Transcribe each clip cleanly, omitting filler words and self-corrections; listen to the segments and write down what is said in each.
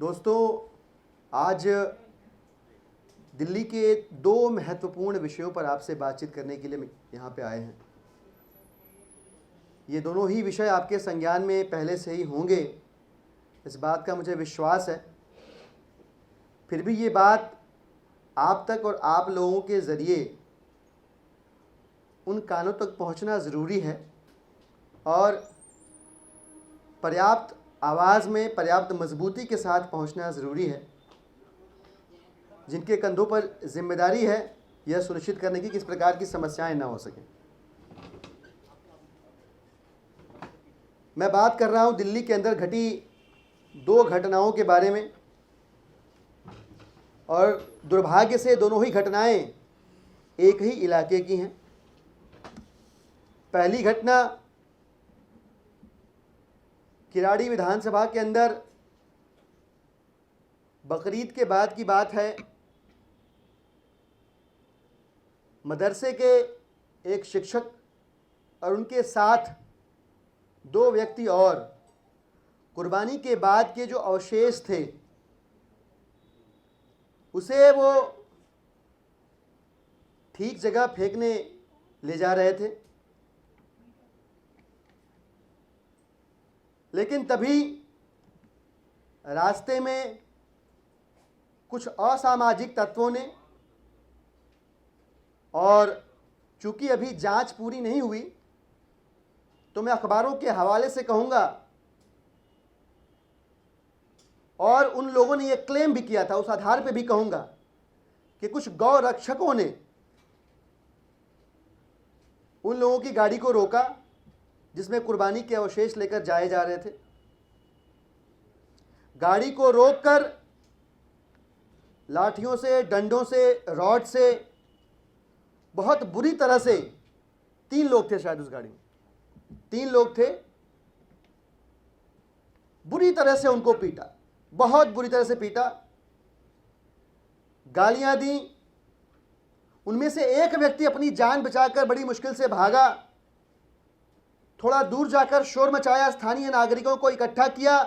दोस्तों, आज दिल्ली के दो महत्वपूर्ण विषयों पर आपसे बातचीत करने के लिए यहाँ पे आए हैं। ये दोनों ही विषय आपके संज्ञान में पहले से ही होंगे, इस बात का मुझे विश्वास है। फिर भी ये बात आप तक और आप लोगों के ज़रिए उन कानों तक पहुँचना ज़रूरी है और पर्याप्त आवाज़ में पर्याप्त मजबूती के साथ पहुंचना ज़रूरी है। जिनके कंधों पर जिम्मेदारी है यह सुनिश्चित करने की कि इस प्रकार की समस्याएं ना हो सकें। मैं बात कर रहा हूं दिल्ली के अंदर घटी दो घटनाओं के बारे में, और दुर्भाग्य से दोनों ही घटनाएं एक ही इलाके की हैं। पहली घटना किराड़ी विधानसभा के अंदर बकरीद के बाद की बात है। मदरसे के एक शिक्षक और उनके साथ दो व्यक्ति और कुर्बानी के बाद के जो अवशेष थे उसे वो ठीक जगह फेंकने ले जा रहे थे, लेकिन तभी रास्ते में कुछ असामाजिक तत्वों ने, और चूंकि अभी जांच पूरी नहीं हुई तो मैं अखबारों के हवाले से कहूंगा, और उन लोगों ने यह क्लेम भी किया था, उस आधार पे भी कहूंगा कि कुछ गौ रक्षकों ने उन लोगों की गाड़ी को रोका जिसमें कुर्बानी के अवशेष लेकर जाए जा रहे थे। गाड़ी को रोककर लाठियों से, डंडों से, रॉड से बहुत बुरी तरह से, 3 लोग थे शायद उस गाड़ी में, 3 लोग थे, बुरी तरह से उनको पीटा, बहुत बुरी तरह से पीटा, गालियां दी। उनमें से एक व्यक्ति अपनी जान बचाकर बड़ी मुश्किल से भागा, थोड़ा दूर जाकर शोर मचाया, स्थानीय नागरिकों को इकट्ठा किया,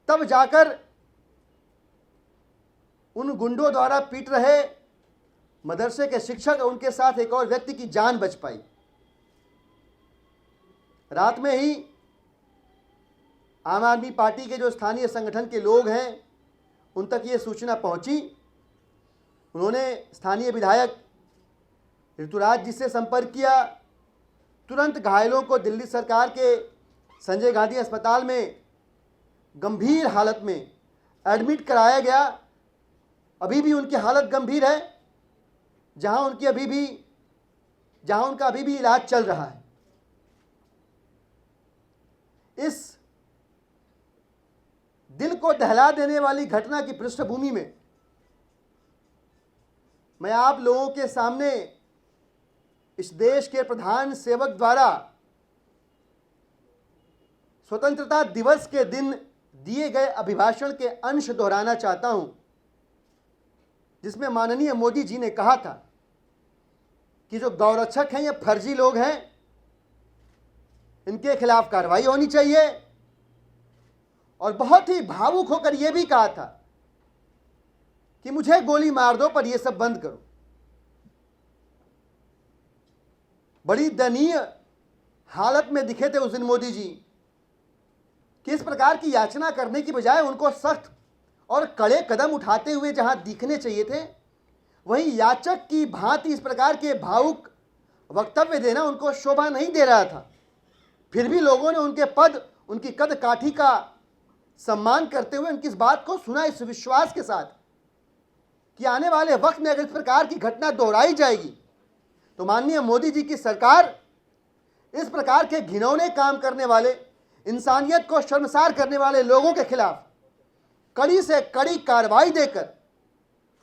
तब जाकर उन गुंडों द्वारा पीट रहे मदरसे के शिक्षक और उनके साथ एक और व्यक्ति की जान बच पाई। रात में ही आम आदमी पार्टी के जो स्थानीय संगठन के लोग हैं उन तक ये सूचना पहुंची। उन्होंने स्थानीय विधायक ऋतुराज जी से संपर्क किया। तुरंत घायलों को दिल्ली सरकार के संजय गांधी अस्पताल में गंभीर हालत में एडमिट कराया गया। अभी भी उनकी हालत गंभीर है, जहां उनका अभी भी इलाज चल रहा है। इस दिल को दहला देने वाली घटना की पृष्ठभूमि में मैं आप लोगों के सामने इस देश के प्रधान सेवक द्वारा स्वतंत्रता दिवस के दिन दिए गए अभिभाषण के अंश दोहराना चाहता हूं, जिसमें माननीय मोदी जी ने कहा था कि जो गौरक्षक हैं ये फर्जी लोग हैं, इनके खिलाफ कार्रवाई होनी चाहिए, और बहुत ही भावुक होकर यह भी कहा था कि मुझे गोली मार दो पर यह सब बंद करो। बड़ी दयनीय हालत में दिखे थे उस दिन मोदी जी कि इस प्रकार की याचना करने की बजाय उनको सख्त और कड़े कदम उठाते हुए जहां दिखने चाहिए थे, वहीं याचक की भांति इस प्रकार के भावुक वक्तव्य देना उनको शोभा नहीं दे रहा था। फिर भी लोगों ने उनके पद, उनकी कद काठी का सम्मान करते हुए उनकी इस बात को सुना, इस विश्वास के साथ कि आने वाले वक्त में अगर इस प्रकार की घटना दोहराई जाएगी तो माननीय मोदी जी की सरकार इस प्रकार के घिनौने काम करने वाले, इंसानियत को शर्मसार करने वाले लोगों के खिलाफ कड़ी से कड़ी कार्रवाई देकर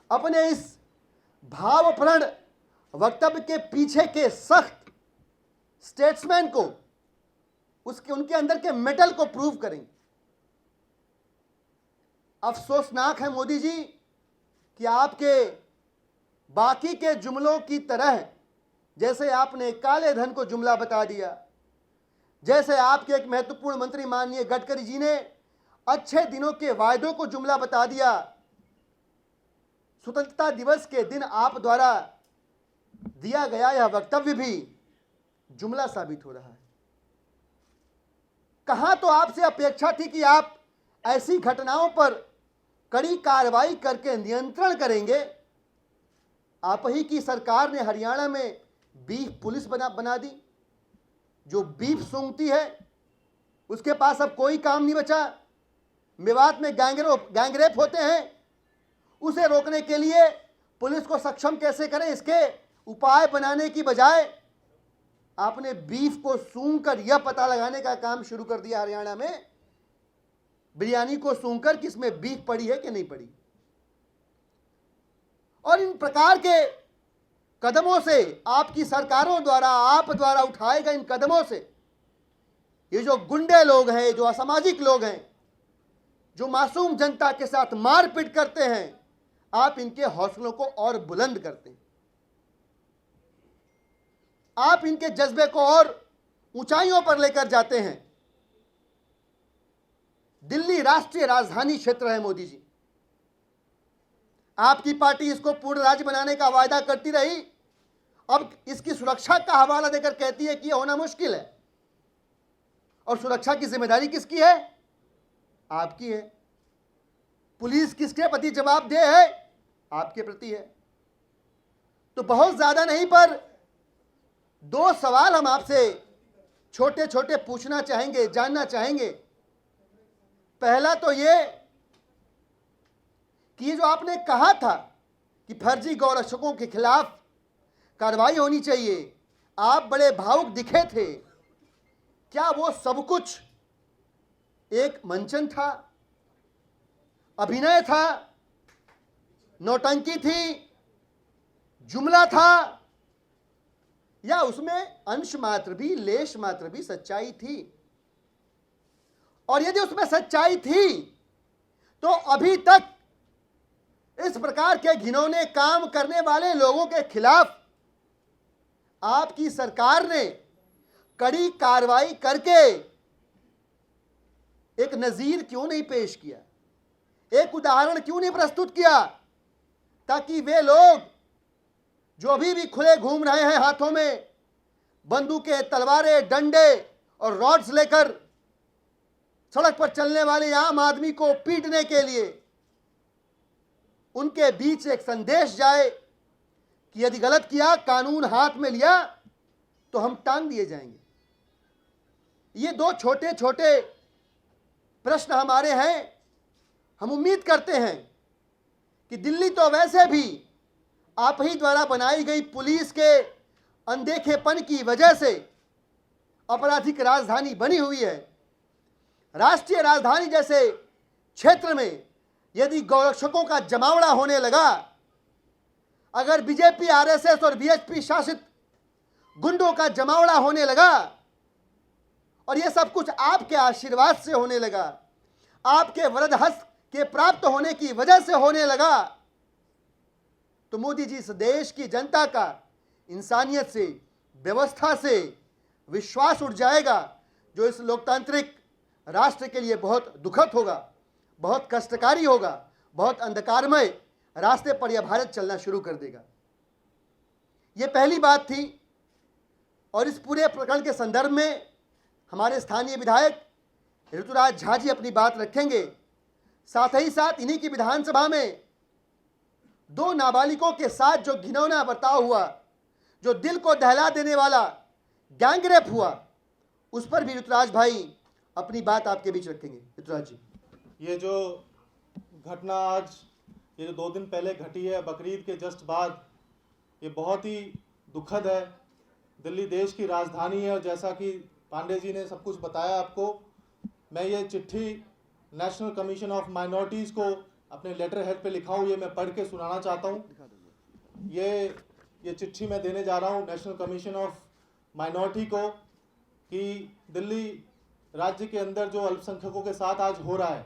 अपने इस भावप्रण वक्तव्य के पीछे के सख्त स्टेट्समैन को, उनके अंदर के मेटल को प्रूव करेंगे। अफसोसनाक है मोदी जी कि आपके बाकी के जुमलों की तरह, जैसे आपने काले धन को जुमला बता दिया, जैसे आपके एक महत्वपूर्ण मंत्री माननीय गडकरी जी ने अच्छे दिनों के वायदों को जुमला बता दिया। स्वतंत्रता दिवस के दिन आप द्वारा दिया गया यह वक्तव्य भी जुमला साबित हो रहा है। कहां तो आपसे अपेक्षा थी कि आप ऐसी घटनाओं पर कड़ी कार्रवाई करके नियंत्रण करेंगे। आप ही की सरकार ने हरियाणा में बीफ पुलिस बना दी। जो बीफ सूंघती है उसके पास अब कोई काम नहीं बचा। मेवात में गैंगरेप होते हैं, उसे रोकने के लिए पुलिस को सक्षम कैसे करें, इसके उपाय बनाने की बजाय आपने बीफ को सूंघकर यह पता लगाने का काम शुरू कर दिया हरियाणा में, बिरयानी को सूंघकर कि इसमें बीफ पड़ी है कि नहीं पड़ी। और इन प्रकार के कदमों से, आपकी सरकारों द्वारा, आप द्वारा उठाए गए इन कदमों से ये जो गुंडे लोग हैं, जो असामाजिक लोग हैं, जो मासूम जनता के साथ मारपीट करते हैं, आप इनके हौसलों को और बुलंद करते हैं। आप इनके जज्बे को और ऊंचाइयों पर लेकर जाते हैं। दिल्ली राष्ट्रीय राजधानी क्षेत्र है मोदी जी। आपकी पार्टी इसको पूर्ण राज्य बनाने का वायदा करती रही, अब इसकी सुरक्षा का हवाला देकर कहती है कि यह होना मुश्किल है। और सुरक्षा की जिम्मेदारी किसकी है? आपकी है। पुलिस किसके प्रति जवाबदेह है? आपके प्रति है। तो बहुत ज्यादा नहीं, पर दो सवाल हम आपसे छोटे छोटे पूछना चाहेंगे, जानना चाहेंगे। पहला तो ये कि ये जो आपने कहा था कि फर्जी गौरक्षकों के खिलाफ कार्रवाई होनी चाहिए, आप बड़े भावुक दिखे थे। क्या वो सब कुछ एक मंचन था, अभिनय था, नौटंकी थी, जुमला था, या उसमें अंश मात्र भी, लेश मात्र भी सच्चाई थी? और यदि उसमें सच्चाई थी तो अभी तक इस प्रकार के घिनौने काम करने वाले लोगों के खिलाफ आपकी सरकार ने कड़ी कार्रवाई करके एक नजीर क्यों नहीं पेश किया, एक उदाहरण क्यों नहीं प्रस्तुत किया, ताकि वे लोग जो अभी भी खुले घूम रहे हैं हाथों में बंदूकें, तलवारें, डंडे और रॉड्स लेकर सड़क पर चलने वाले आम आदमी को पीटने के लिए, उनके बीच एक संदेश जाए कि यदि गलत किया, कानून हाथ में लिया तो हम टांग दिए जाएंगे। ये दो छोटे छोटे प्रश्न हमारे हैं। हम उम्मीद करते हैं कि दिल्ली तो वैसे भी आप ही द्वारा बनाई गई पुलिस के अनदेखेपन की वजह से आपराधिक राजधानी बनी हुई है। राष्ट्रीय राजधानी जैसे क्षेत्र में यदि गौरक्षकों का जमावड़ा होने लगा, अगर बीजेपी, आरएसएस और बीएचपी शासित गुंडों का जमावड़ा होने लगा, और यह सब कुछ आपके आशीर्वाद से होने लगा, आपके वरद हस्त के प्राप्त होने की वजह से होने लगा, तो मोदी जी इस देश की जनता का इंसानियत से, व्यवस्था से विश्वास उठ जाएगा, जो इस लोकतांत्रिक राष्ट्र के लिए बहुत दुखद होगा, बहुत कष्टकारी होगा, बहुत अंधकारमय रास्ते पर यह भारत चलना शुरू कर देगा। यह पहली बात थी। और इस पूरे प्रकरण के संदर्भ में हमारे स्थानीय विधायक ऋतुराज झा जी अपनी बात रखेंगे। साथ ही साथ इन्हीं की विधानसभा में दो नाबालिगों के साथ जो घिनौना बर्ताव हुआ, जो दिल को दहला देने वाला गैंगरेप हुआ, उस पर भी ऋतुराज भाई अपनी बात आपके बीच रखेंगे। ऋतुराज जी, ये जो घटना आज, ये जो 2 दिन पहले घटी है बकरीद के जस्ट बाद, ये बहुत ही दुखद है। दिल्ली देश की राजधानी है और जैसा कि पांडे जी ने सब कुछ बताया आपको, मैं ये चिट्ठी नेशनल कमीशन ऑफ माइनॉरिटीज़ को अपने लेटर हेड पे लिखा हूँ, ये मैं पढ़ के सुनाना चाहता हूँ। ये चिट्ठी मैं देने जा रहा हूँ नेशनल कमीशन ऑफ माइनॉरिटी को कि दिल्ली राज्य के अंदर जो अल्पसंख्यकों के साथ आज हो रहा है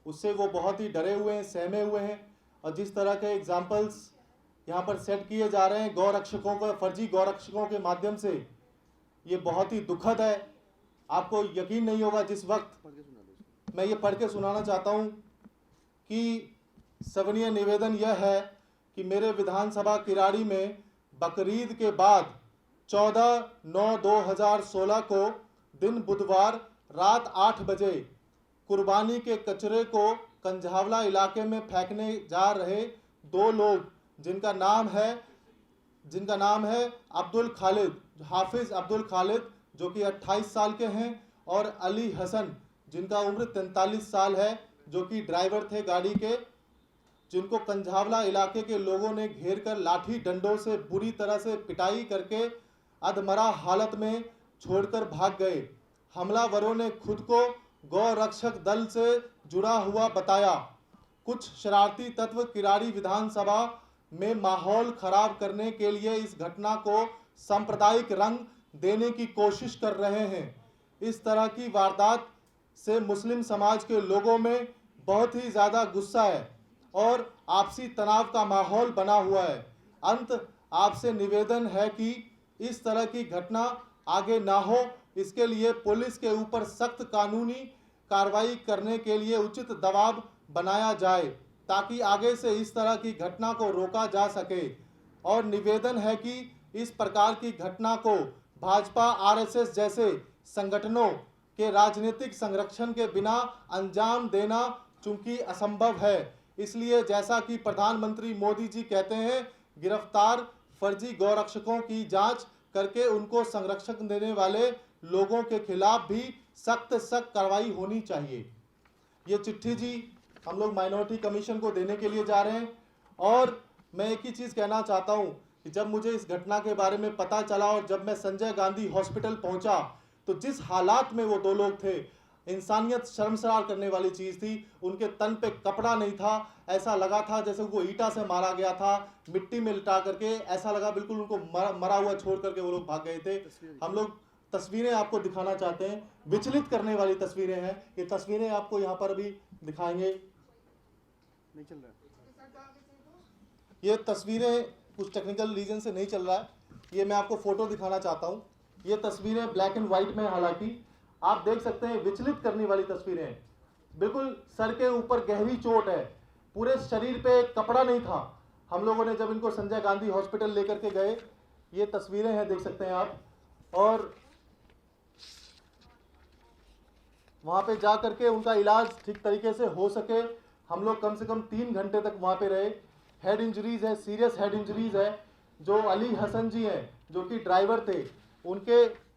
उससे वो बहुत ही डरे हुए हैं, सहमे हुए हैं। और जिस तरह के एग्जाम्पल्स यहाँ पर सेट किए जा रहे हैं गौरक्षकों को, फर्जी गौरक्षकों के माध्यम से, ये बहुत ही दुखद है। आपको यकीन नहीं होगा जिस वक्त मैं ये पढ़ के सुनाना चाहता हूँ कि सविनीय निवेदन यह है कि मेरे विधानसभा किराड़ी में बकरीद के बाद 14/9/2016 को दिन बुधवार रात 8 बजे कुर्बानी के कचरे को कंझावला इलाके में फेंकने जा रहे दो लोग जिनका नाम है अब्दुल खालिद, हाफिज अब्दुल खालिद जो कि 28 साल के हैं, और अली हसन जिनका उम्र 43 साल है, जो कि ड्राइवर थे गाड़ी के, जिनको कंझावला इलाके के लोगों ने घेर कर लाठी डंडों से बुरी तरह से पिटाई करके अधमरा हालत में छोड़कर भाग गए। हमलावरों ने खुद को गौ रक्षक दल से जुड़ा हुआ बताया। कुछ शरारती तत्व किराड़ी विधानसभा में माहौल खराब करने के लिए इस घटना को सांप्रदायिक रंग देने की कोशिश कर रहे हैं। इस तरह की वारदात से मुस्लिम समाज के लोगों में बहुत ही ज़्यादा गुस्सा है और आपसी तनाव का माहौल बना हुआ है। अंत आपसे निवेदन है कि इस तरह की घटना आगे ना हो, इसके लिए पुलिस के ऊपर सख्त कानूनी कार्रवाई करने के लिए उचित दबाव बनाया जाए ताकि आगे से इस तरह की घटना को रोका जा सके। और निवेदन है कि इस प्रकार की घटना को भाजपा आरएसएस जैसे संगठनों के राजनीतिक संरक्षण के बिना अंजाम देना चूंकि असंभव है, इसलिए जैसा कि प्रधानमंत्री मोदी जी कहते हैं, गिरफ्तार फर्जी गौरक्षकों की जांच करके उनको संरक्षण देने वाले लोगों के खिलाफ भी सख्त कार्रवाई होनी चाहिए। ये चिट्ठी जी हम लोग माइनॉरिटी कमीशन को देने के लिए जा रहे हैं। और मैं एक ही चीज़ कहना चाहता हूँ कि जब मुझे इस घटना के बारे में पता चला और जब मैं संजय गांधी हॉस्पिटल पहुंचा तो जिस हालात में वो दो लोग थे, इंसानियत शर्मसार करने वाली चीज़ थी। उनके तन पे कपड़ा नहीं था, ऐसा लगा था जैसे उनको ईंटा से मारा गया था, मिट्टी में लिटा करके, ऐसा लगा बिल्कुल उनको मरा हुआ छोड़ करके वो लोग भाग गए थे। हम लोग तस्वीरें आपको दिखाना चाहते हैं, विचलित करने वाली तस्वीरें हैं। ये तस्वीरें आपको यहाँ पर भी दिखाएंगे। नहीं चल रहा है ये तस्वीरें, कुछ टेक्निकल रीजन से नहीं चल रहा है। ये मैं आपको फोटो दिखाना चाहता हूँ। ये तस्वीरें ब्लैक एंड व्हाइट में, हालांकि आप देख सकते हैं विचलित करने वाली तस्वीरें हैं। बिल्कुल सर के ऊपर गहरी चोट है, पूरे शरीर पे कपड़ा नहीं था। हम लोगों ने जब इनको संजय गांधी हॉस्पिटल लेकर के गए, ये तस्वीरें हैं, देख सकते हैं आप। और वहाँ पे जा करके उनका इलाज ठीक तरीके से हो सके, हम लोग कम से कम 3 घंटे तक वहाँ पे रहे। हेड इंजरीज है, सीरियस हेड इंजरीज है। जो अली हसन जी हैं जो कि ड्राइवर थे,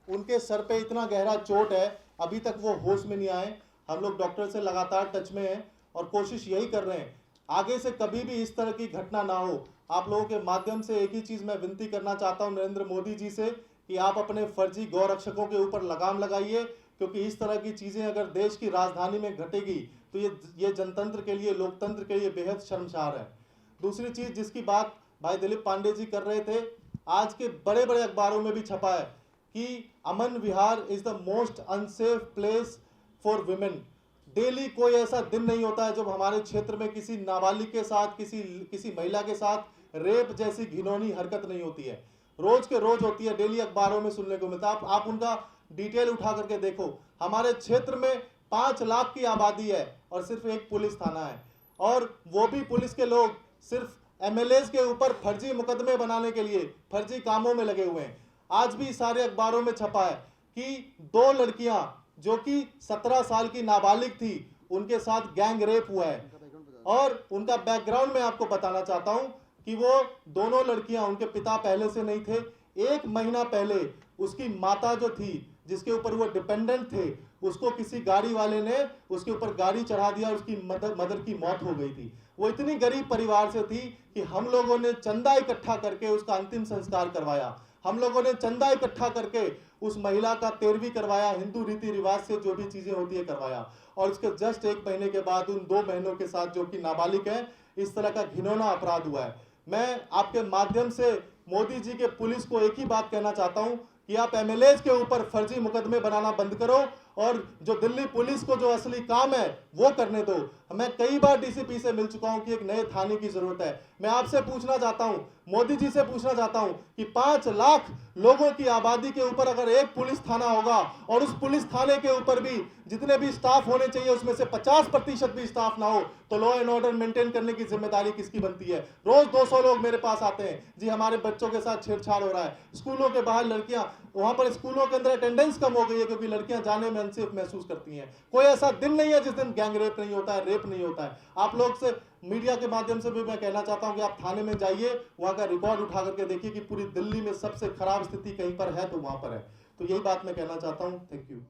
उनके सर पे इतना गहरा चोट है, अभी तक वो होश में नहीं आए। हम लोग डॉक्टर से लगातार टच में हैं और कोशिश यही कर रहे हैं आगे से कभी भी इस तरह की घटना ना हो। आप लोगों के माध्यम से एक ही चीज़ मैं विनती करना चाहता हूं नरेंद्र मोदी जी से कि आप अपने फर्जी गौरक्षकों के ऊपर लगाम लगाइए, क्योंकि इस तरह की चीज़ें अगर देश की राजधानी में घटेगी तो ये जनतंत्र के लिए, लोकतंत्र के लिए बेहद शर्मसार है। दूसरी चीज़ जिसकी बात भाई दिलीप पांडे जी कर रहे थे, आज के बड़े बड़े अखबारों में भी छपा है कि Aman Vihar is the most unsafe place for women. Daily कोई ऐसा दिन नहीं होता है जब हमारे क्षेत्र में किसी नाबालिग के साथ, किसी महिला के साथ रेप जैसी घिनौनी हरकत नहीं होती है। रोज के रोज होती है, डेली अखबारों में सुनने को मिलता है। आप उनका डिटेल उठा करके देखो। हमारे क्षेत्र में 5 लाख की आबादी है और सिर्फ एक पुलिस थाना है, और वो भी पुलिस के लोग सिर्फ एमएलएज के ऊपर फर्जी मुकदमे बनाने के लिए फर्जी कामों में लगे हुए हैं। आज भी सारे अखबारों में छपा है कि 2 लड़कियां जो कि 17 साल की नाबालिग थी, उनके साथ गैंग रेप हुआ है। और उनका बैकग्राउंड मैं आपको बताना चाहता हूं कि वो दोनों लड़कियां, उनके पिता पहले से नहीं थे। 1 महीना पहले उसकी माता जो थी, जिसके ऊपर वो डिपेंडेंट थे, उसको किसी गाड़ी वाले ने उसके ऊपर गाड़ी चढ़ा दिया और उसकी मदर की मौत हो गई थी। वो इतनी गरीब परिवार से थी कि हम लोगों ने चंदा इकट्ठा करके उसका अंतिम संस्कार करवाया। हम लोगों ने चंदा इकट्ठा करके उस महिला का 13वीं करवाया, हिंदू रीति रिवाज से जो भी चीजें होती है करवाया। और उसके जस्ट 1 महीने के बाद उन 2 बहनों के साथ जो कि नाबालिग है, इस तरह का घिनौना अपराध हुआ है। मैं आपके माध्यम से मोदी जी के पुलिस को एक ही बात कहना चाहता हूं कि आप एमएलएज के ऊपर फर्जी मुकदमे बनाना बंद करो और जो दिल्ली पुलिस को जो असली काम है वो करने दो। मैं कई बार डीसीपी से मिल चुका हूं कि एक नए थाने की जरूरत है। मैं आपसे पूछना चाहता हूं, मोदी जी से पूछना चाहता हूं कि 5 लाख लोगों की आबादी के ऊपर अगर एक पुलिस थाना होगा और उस पुलिस थाने के ऊपर भी जितने भी स्टाफ होने चाहिए उसमें से 50% भी स्टाफ ना हो तो लॉ एंड ऑर्डर मेंटेन करने की जिम्मेदारी किसकी बनती है? रोज 200 लोग मेरे पास आते हैं जी, हमारे बच्चों के साथ छेड़छाड़ हो रहा है, स्कूलों के बाहर लड़कियां, वहां पर स्कूलों के अंदर अटेंडेंस कम हो गई है क्योंकि लड़कियां जाने में अनसेफ महसूस करती हैं। कोई ऐसा दिन नहीं है जिस दिन गैंग रेप नहीं होता है, रेप नहीं होता है। आप लोग से मीडिया के माध्यम से भी मैं कहना चाहता हूं कि आप थाने में जाइए, वहां का रिकॉर्ड उठा करके देखिए कि पूरी दिल्ली में सबसे खराब स्थिति कहीं पर है तो वहां पर है। तो यही बात मैं कहना चाहता हूं। Thank you.